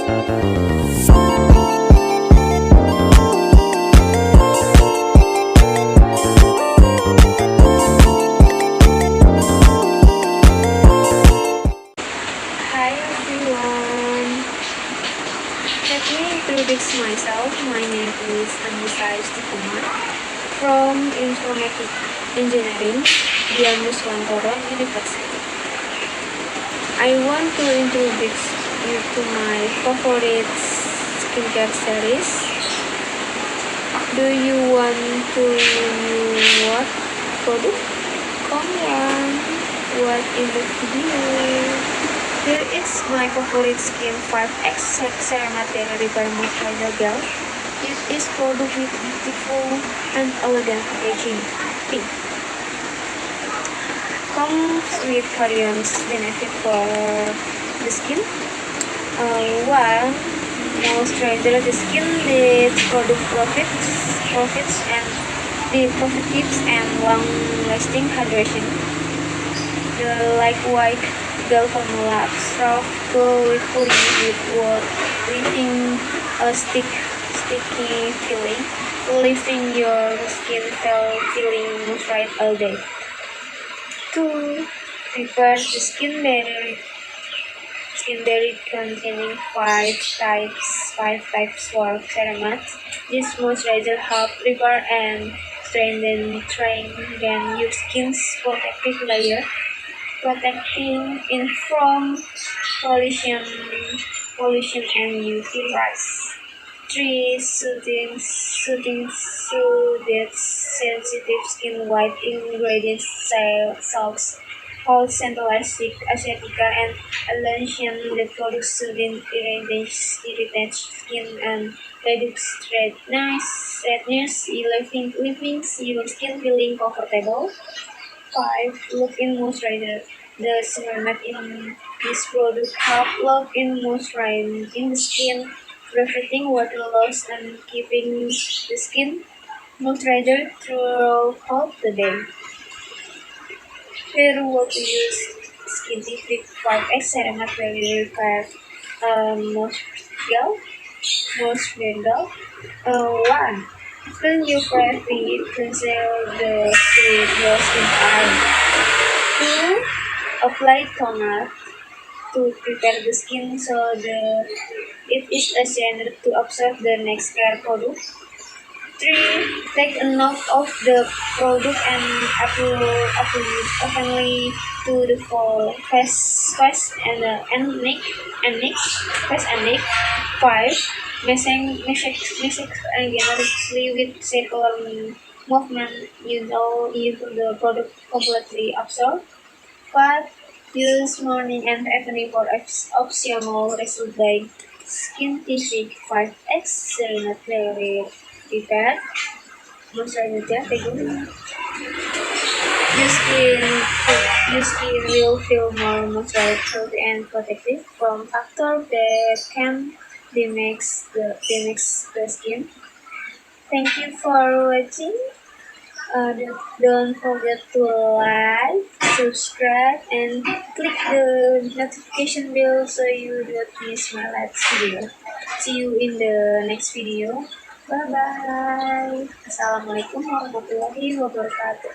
Hi everyone, let me introduce myself. My name is Annisa Istiqomah from Informatics Engineering di Annisa University. I want to introduce you to my favorite skincare series. Do you want to know what product? Come on, what in the video? Here is my favorite Skin 5X Ceramide Repair Moisturizer Gel. It is product with beautiful and elegant packaging. Pink. Comes with various benefits for the skin. One, moisturizer the skin with product profits and the positives and long-lasting hydration. The lightweight gel formula absorbs fully without leaving a sticky feeling, leaving your skin feeling moisturized all day. 2. Prepare the skin barrier containing 5 types for ceramide. This moisturizer helps repair and strengthen your skin's protective layer, protecting it from pollution and UV rays. 3. Soothing so that sensitive skin white ingredients salts, centralized acetica and allantoin. The product soothing irritates skin and reduces redness, leaving your skin feeling comfortable. 5. Lock-in moisturizer. The ceramide in this product help lock in moisture in the skin, preventing water loss and keeping the skin moisturized throughout the day. Here what we use Skintific 5X Ceramide Barrier Repair moisturizer gel. 1. Clean your private, conceal the skin your skin time. 2. Apply toner to prepare the skin so it is easier to absorb the next care product. 3. Take a note of the product and apply openly to the face and neck. 5. Mix generously with circular movement until the product completely absorbed. 5. Use morning and evening for optimal result by Skintific 5X Ceramide Repair Moisturizer. Your skin will feel more moisturized and protective from factors that can damage the skin. Thank you for watching. Don't forget to like, subscribe, and click the notification bell so you don't miss my next video. See you in the next video. Bye bye. Assalamualaikum warahmatullahi wabarakatuh.